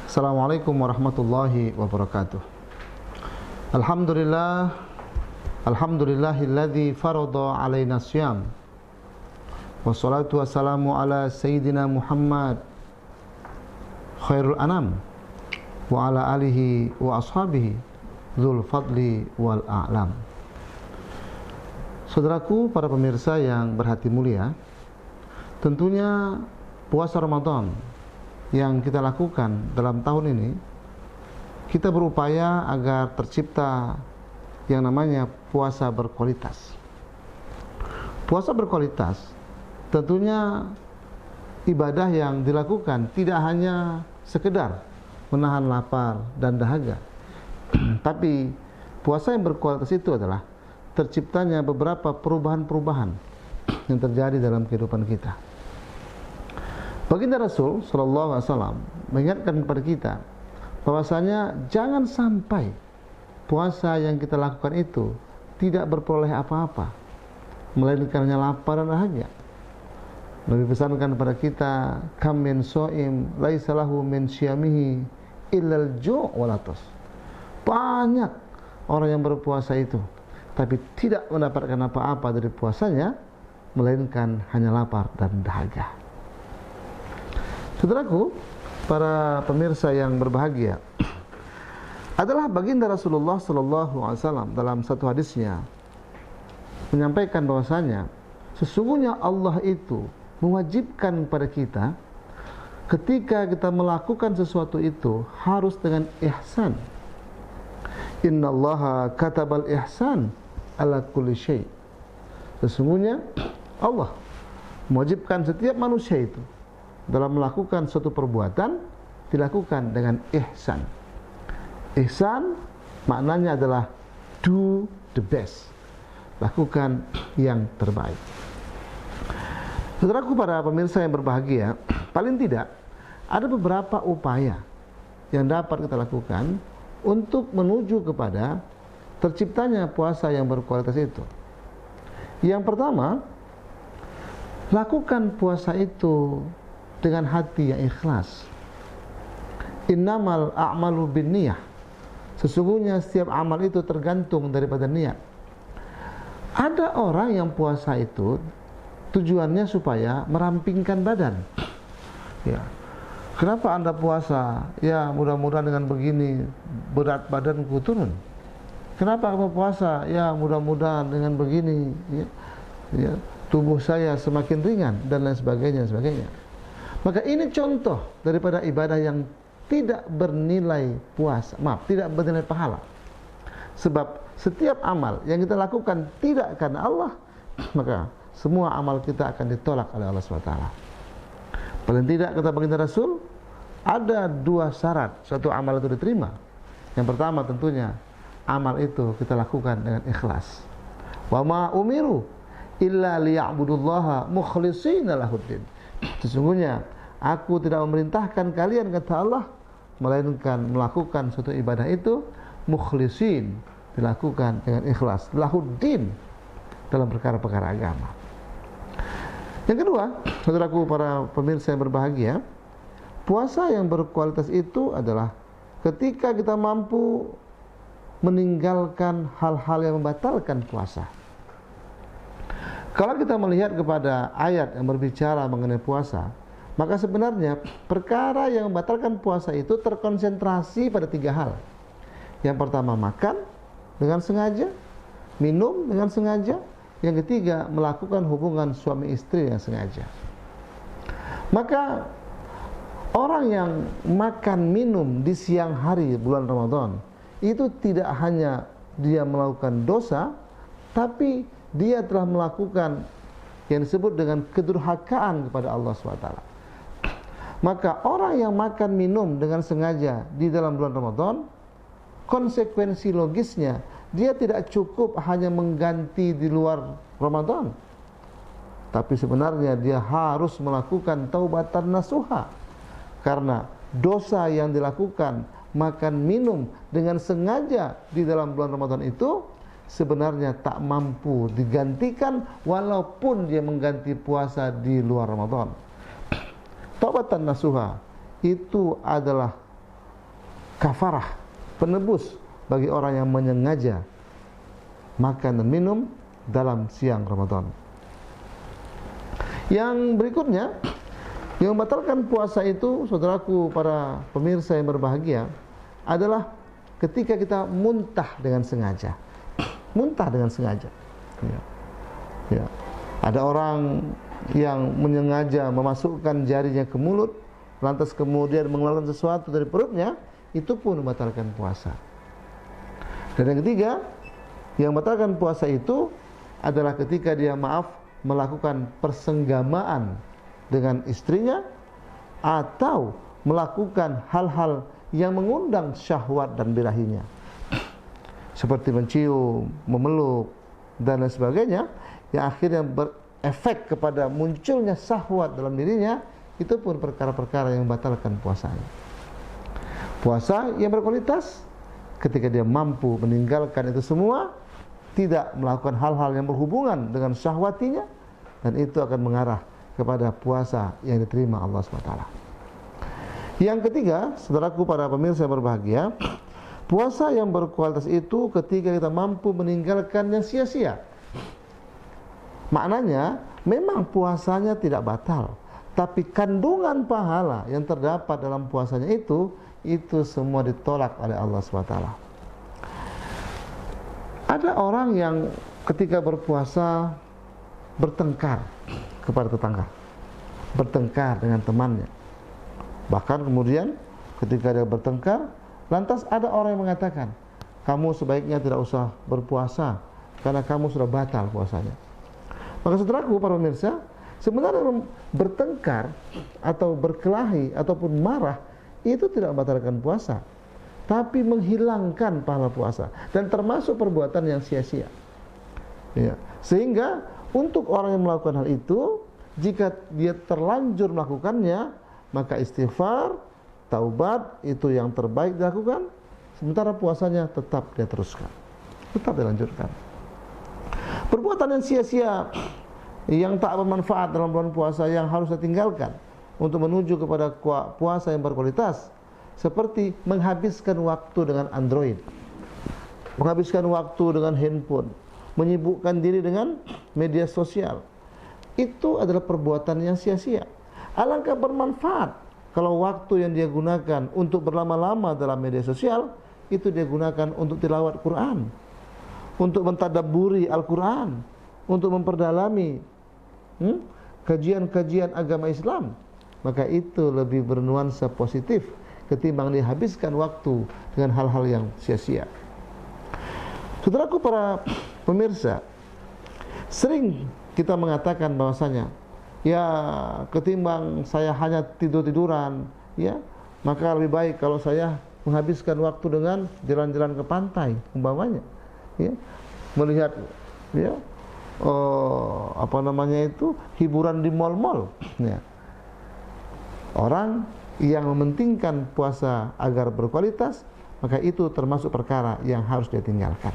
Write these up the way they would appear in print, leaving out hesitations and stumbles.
Assalamualaikum warahmatullahi wabarakatuh. Alhamdulillahilladzi farada alaina syiyam. Wassalatu wassalamu ala sayyidina Muhammad khairul anam wa ala alihi wa ashabihi dzul fadli wal a'lam. Saudaraku, para pemirsa yang berhati mulia, tentunya puasa Ramadan yang kita lakukan dalam tahun ini, kita berupaya agar tercipta yang namanya puasa berkualitas. Puasa berkualitas tentunya ibadah yang dilakukan tidak hanya sekedar menahan lapar dan dahaga, tapi puasa yang berkualitas itu adalah terciptanya beberapa perubahan-perubahan yang terjadi dalam kehidupan kita. Baginda Rasul Sallallahu Alaihi Wasallam mengingatkan kepada kita bahwasanya jangan sampai puasa yang kita lakukan itu tidak berperoleh apa-apa, melainkan hanya lapar dan dahaga. Nabi pesankan kepada kita, kam min shaim laisa lahu min syiyamihi illal ju' wal atas. Banyak orang yang berpuasa itu tapi tidak mendapatkan apa-apa dari puasanya, melainkan hanya lapar dan dahaga. Saudaraku, para pemirsa yang berbahagia, adalah baginda Rasulullah Sallallahu Alaihi Wasallam dalam satu hadisnya menyampaikan bahwasanya sesungguhnya Allah itu mewajibkan pada kita ketika kita melakukan sesuatu itu harus dengan ihsan. Innallaha katabal ihsan ala kulli syai'. Sesungguhnya Allah mewajibkan setiap manusia itu dalam melakukan suatu perbuatan dilakukan dengan ihsan. Ihsan maknanya adalah do the best, lakukan yang terbaik. Saudaraku, para pemirsa yang berbahagia, paling tidak ada beberapa upaya yang dapat kita lakukan untuk menuju kepada terciptanya puasa yang berkualitas itu. Yang pertama, lakukan puasa itu dengan hati yang ikhlas. Innamal a'malu binniyah. Sesungguhnya setiap amal itu tergantung daripada niat. Ada orang yang puasa itu tujuannya supaya merampingkan badan. Ya. Kenapa Anda puasa? Ya, mudah-mudahan dengan begini berat badanku turun. Kenapa kamu puasa? Ya, mudah-mudahan dengan begini ya, tubuh saya semakin ringan dan lain sebagainya, Maka ini contoh daripada ibadah yang tidak bernilai tidak bernilai pahala. Sebab setiap amal yang kita lakukan tidak karena Allah, maka semua amal kita akan ditolak oleh Allah SWT. Paling tidak, kata baginda Rasul, ada dua syarat suatu amal itu diterima. Yang pertama tentunya amal itu kita lakukan dengan ikhlas. Wa ma umiru illa liya'budullaha mukhlishina lahuddin. Sesungguhnya aku tidak memerintahkan kalian, kata Allah, melainkan melakukan suatu ibadah itu mukhlisin, dilakukan dengan ikhlas, lahuddin, dalam perkara-perkara agama. Yang kedua, saudaraku, para pemirsa yang berbahagia, puasa yang berkualitas itu adalah ketika kita mampu meninggalkan hal-hal yang membatalkan puasa. Kalau kita melihat kepada ayat yang berbicara mengenai puasa, maka sebenarnya perkara yang membatalkan puasa itu terkonsentrasi pada tiga hal. Yang pertama, makan dengan sengaja, minum dengan sengaja. Yang ketiga, melakukan hubungan suami istri yang sengaja. Maka orang yang makan minum di siang hari bulan Ramadan itu tidak hanya dia melakukan dosa, tapi dia telah melakukan yang disebut dengan kedurhakaan kepada Allah SWT. Maka orang yang makan minum dengan sengaja di dalam bulan Ramadan, konsekuensi logisnya dia tidak cukup hanya mengganti di luar Ramadan, tapi sebenarnya dia harus melakukan taubatan nasuha, karena dosa yang dilakukan makan minum dengan sengaja di dalam bulan Ramadan itu sebenarnya tak mampu digantikan walaupun dia mengganti puasa di luar Ramadan. Taubatan nasuha itu adalah kafarah, penebus bagi orang yang menyengaja makan dan minum dalam siang Ramadan. Yang berikutnya, yang membatalkan puasa itu, saudaraku para pemirsa yang berbahagia, adalah ketika kita muntah dengan sengaja. Muntah dengan sengaja. Ya. Ya. Ada orang yang menyengaja memasukkan jarinya ke mulut, lantas kemudian mengeluarkan sesuatu dari perutnya, itu pun membatalkan puasa. Dan yang ketiga, yang membatalkan puasa itu adalah ketika dia melakukan persenggamaan dengan istrinya atau melakukan hal-hal yang mengundang syahwat dan birahinya, seperti mencium, memeluk dan lain sebagainya, yang akhirnya berefek kepada munculnya syahwat dalam dirinya. Itu pun perkara-perkara yang membatalkan puasanya. Puasa yang berkualitas ketika dia mampu meninggalkan itu semua, tidak melakukan hal-hal yang berhubungan dengan syahwatinya, dan itu akan mengarah kepada puasa yang diterima Allah SWT. Yang ketiga, saudaraku para pemirsa yang berbahagia, puasa yang berkualitas itu ketika kita mampu meninggalkan yang sia-sia. Maknanya, memang puasanya tidak batal, tapi kandungan pahala yang terdapat dalam puasanya itu semua ditolak oleh Allah SWT. Ada orang yang ketika berpuasa bertengkar kepada tetangga, bertengkar dengan temannya. Bahkan kemudian ketika dia bertengkar, lantas ada orang yang mengatakan, kamu sebaiknya tidak usah berpuasa karena kamu sudah batal puasanya. Maka saudaraku para pemirsa, sebenarnya bertengkar atau berkelahi ataupun marah itu tidak membatalkan puasa, tapi menghilangkan pahala puasa dan termasuk perbuatan yang sia-sia. Ya. Sehingga untuk orang yang melakukan hal itu, jika dia terlanjur melakukannya, maka istighfar, taubat itu yang terbaik dilakukan, sementara puasanya tetap dia teruskan, tetap dilanjutkan. Perbuatan yang sia-sia yang tak bermanfaat dalam bulan puasa yang harus ditinggalkan untuk menuju kepada puasa yang berkualitas, seperti menghabiskan waktu dengan Android, menghabiskan waktu dengan handphone, menyibukkan diri dengan media sosial. Itu adalah perbuatan yang sia-sia. Alangkah bermanfaat kalau waktu yang dia gunakan untuk berlama-lama dalam media sosial itu dia gunakan untuk tilawat Quran, untuk mentadabburi Al-Quran, untuk memperdalami kajian-kajian agama Islam. Maka itu lebih bernuansa positif ketimbang dihabiskan waktu dengan hal-hal yang sia-sia. Saudaraku para pemirsa, sering kita mengatakan bahwasanya, ya ketimbang saya hanya tidur-tiduran, ya maka lebih baik kalau saya menghabiskan waktu dengan jalan-jalan ke pantai umpamanya, ya, melihat ya hiburan di mal-mal, ya. Orang yang mementingkan puasa agar berkualitas, maka itu termasuk perkara yang harus dia tinggalkan.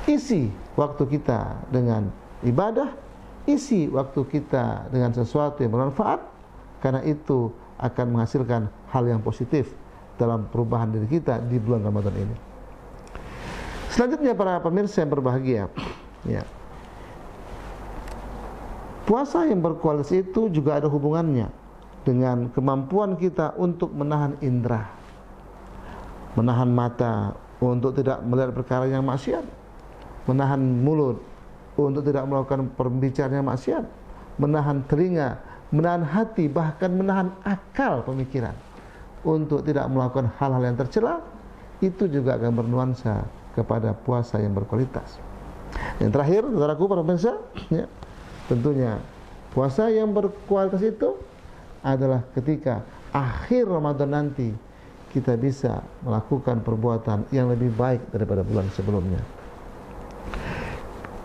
Isi waktu kita dengan ibadah, isi waktu kita dengan sesuatu yang bermanfaat, karena itu akan menghasilkan hal yang positif dalam perubahan diri kita di bulan Ramadan ini. Selanjutnya para pemirsa yang berbahagia, ya, puasa yang berkualitas itu juga ada hubungannya dengan kemampuan kita untuk menahan indera, menahan mata untuk tidak melihat perkara yang maksiat, menahan mulut untuk tidak melakukan pembicaraan yang maksiat, menahan telinga, menahan hati, bahkan menahan akal pemikiran untuk tidak melakukan hal-hal yang tercela. Itu juga akan bernuansa kepada puasa yang berkualitas. Yang terakhir, saudaraku para pemirsa, ya, tentunya puasa yang berkualitas itu adalah ketika akhir Ramadan nanti kita bisa melakukan perbuatan yang lebih baik daripada bulan sebelumnya.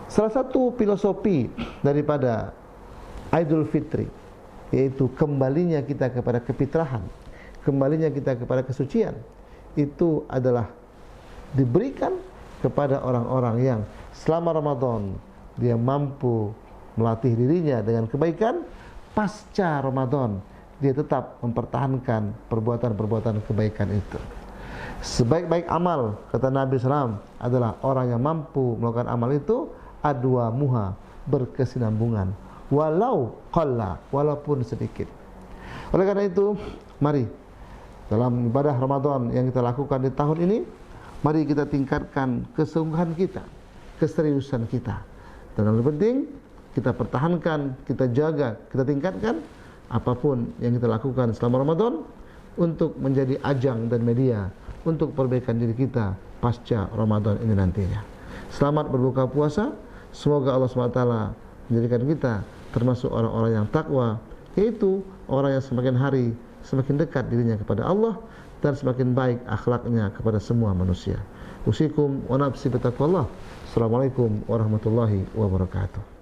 Salah satu filosofi daripada Idul Fitri yaitu kembalinya kita kepada kefitrahan, kembalinya kita kepada kesucian, itu adalah diberikan kepada orang-orang yang selama Ramadan dia mampu melatih dirinya dengan kebaikan. Pasca Ramadan dia tetap mempertahankan perbuatan-perbuatan kebaikan itu. Sebaik-baik amal, kata Nabi SAW, adalah orang yang mampu melakukan amal itu adwa muha, berkesinambungan, walau qalla, walaupun sedikit. Oleh karena itu, mari dalam ibadah Ramadan yang kita lakukan di tahun ini, mari kita tingkatkan kesungguhan kita, keseriusan kita. Dan yang lebih penting, kita pertahankan, kita jaga, kita tingkatkan apapun yang kita lakukan selama Ramadan untuk menjadi ajang dan media untuk perbaikan diri kita pasca Ramadan ini nantinya. Selamat berbuka puasa. Semoga Allah SWT menjadikan kita termasuk orang-orang yang takwa, yaitu orang yang semakin hari semakin dekat dirinya kepada Allah dan semakin baik akhlaknya kepada semua manusia. Usikum wa nafsi bitaqwallah. Assalamualaikum warahmatullahi wabarakatuh.